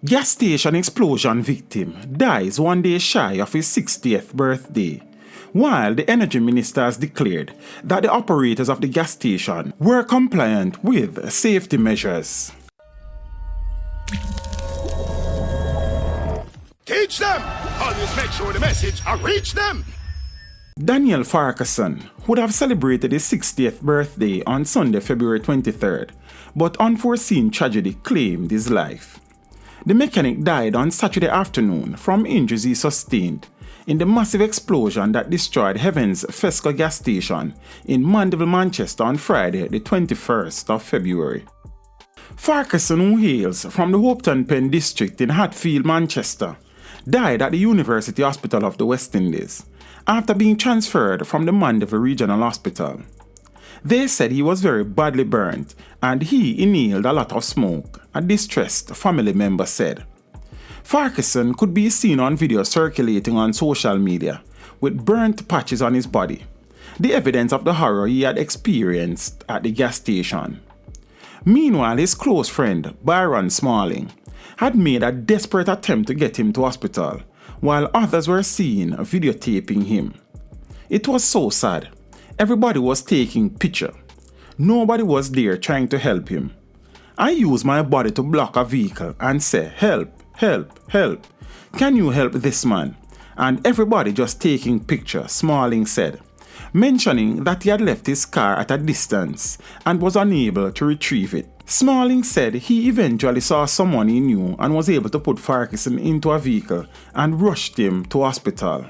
Gas station explosion victim dies 1 day shy of his 60th birthday, while the energy minister has declared that the operators of the gas station were compliant with safety measures. Teach them! Always make sure the message reach them! Daniel Farquharson would have celebrated his 60th birthday on Sunday, February 23rd, but unforeseen tragedy claimed his life. The mechanic died on Saturday afternoon from injuries he sustained in the massive explosion that destroyed Heaven's Fesco gas station in Mandeville, Manchester on Friday, the 21st of February. Farquharson, who hails from the Hopetoun Pen district in Hatfield, Manchester, died at the University Hospital of the West Indies after being transferred from the Mandeville Regional Hospital. They said he was very badly burnt and he inhaled a lot of smoke, a distressed family member said. Farquharson could be seen on video circulating on social media with burnt patches on his body, the evidence of the horror he had experienced at the gas station. Meanwhile, his close friend, Byron Smalling, had made a desperate attempt to get him to hospital, while others were seen videotaping him. It was so sad. Everybody was taking pictures. Nobody was there trying to help him. I used my body to block a vehicle and say, "Help, help, help. Can you help this man?" And everybody just taking pictures, Smalling said, mentioning that he had left his car at a distance and was unable to retrieve it. Smalling said he eventually saw someone he knew and was able to put Farquharson into a vehicle and rushed him to hospital.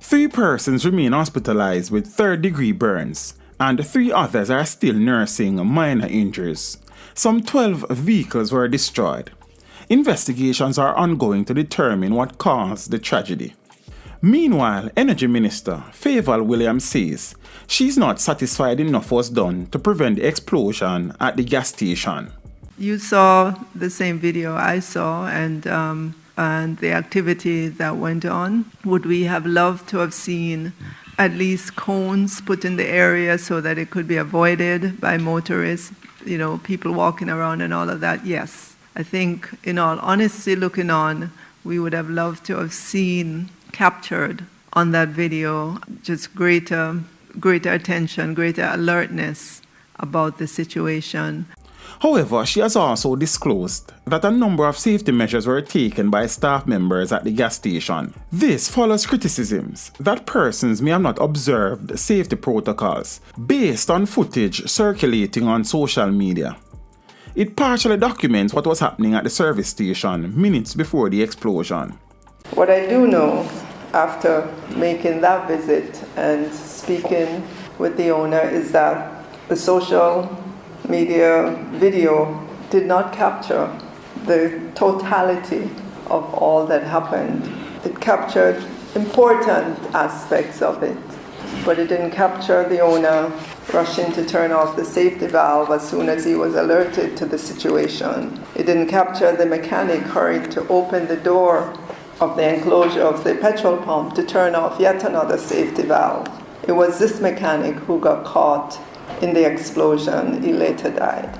3 persons remain hospitalized with third-degree burns, and 3 others are still nursing minor injuries. Some 12 vehicles were destroyed. Investigations are ongoing to determine what caused the tragedy. Meanwhile, Energy Minister Favour Williams says she's not satisfied enough was done to prevent the explosion at the gas station. You saw the same video I saw and the activity that went on. Would we have loved to have seen at least cones put in the area so that it could be avoided by motorists, people walking around and all of that? Yes. I think, in all honesty, looking on, we would have loved to have seen captured on that video just greater attention, greater alertness about the situation. However, she has also disclosed that a number of safety measures were taken by staff members at the gas station. This follows criticisms that persons may have not observed safety protocols based on footage circulating on social media. It partially documents what was happening at the service station minutes before the explosion. What I do know after making that visit and speaking with the owner is that the social media video did not capture the totality of all that happened. It captured important aspects of it, but it didn't capture the owner rushing to turn off the safety valve as soon as he was alerted to the situation. It didn't capture the mechanic hurried to open the door of the enclosure of the petrol pump to turn off yet another safety valve. It was this mechanic who got caught in the explosion. He later died.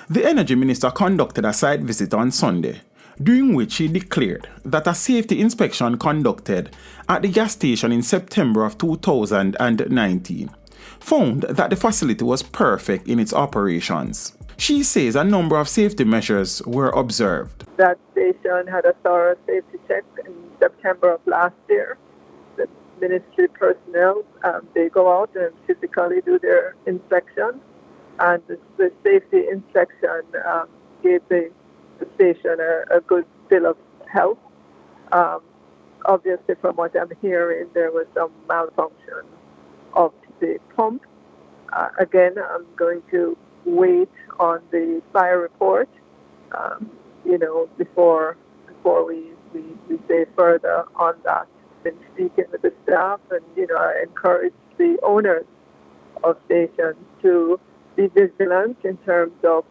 The Energy Minister conducted a site visit on Sunday, during which he declared that a safety inspection conducted at the gas station in September of 2019 found that the facility was perfect in its operations. She says a number of safety measures were observed. That station had a thorough safety check in September of last year. The ministry personnel, they go out and physically do their inspection, and the safety inspection gave the station a good bill of health. Obviously, from what I'm hearing, there was some malfunction of the pump. Again, I'm going to wait on the fire report, before we say further on that. Been speaking with the staff, and I encourage the owners of stations to be vigilant in terms of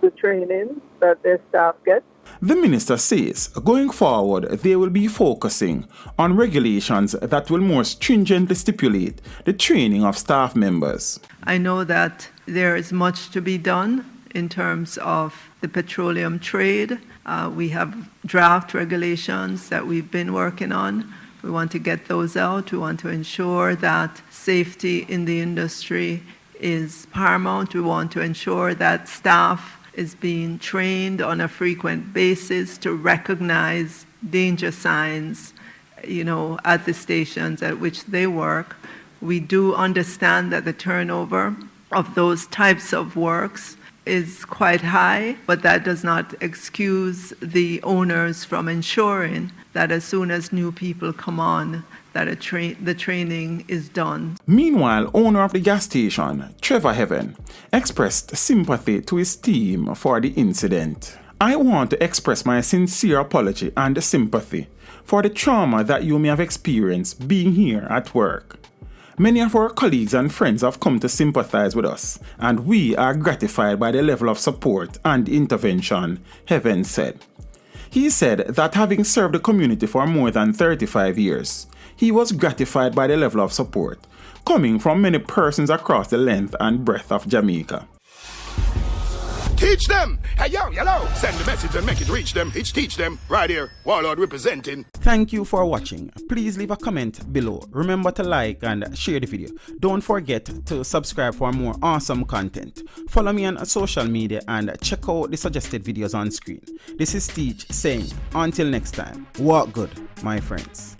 the training that their staff gets. The minister says going forward they will be focusing on regulations that will more stringently stipulate the training of staff members. I know that there is much to be done in terms of the petroleum trade. We have draft regulations that we've been working on. We want to get those out. We want to ensure that safety in the industry is paramount. We want to ensure that staff is being trained on a frequent basis to recognize danger signs, at the stations at which they work. We do understand that the turnover of those types of works is quite high, but that does not excuse the owners from ensuring that as soon as new people come on, that the training is done. Meanwhile, owner of the gas station, Trevor Heaven, expressed sympathy to his team for the incident. I want to express my sincere apology and sympathy for the trauma that you may have experienced being here at work. Many of our colleagues and friends have come to sympathize with us, and we are gratified by the level of support and intervention, Heaven said. He said that having served the community for more than 35 years, he was gratified by the level of support coming from many persons across the length and breadth of Jamaica. Teach them! Hey, yo, hello! Send the message and make it reach them. It's teach them. Right here, Warlord representing. Thank you for watching. Please leave a comment below. Remember to like and share the video. Don't forget to subscribe for more awesome content. Follow me on social media and check out the suggested videos on screen. This is Teach saying, until next time, walk good, my friends.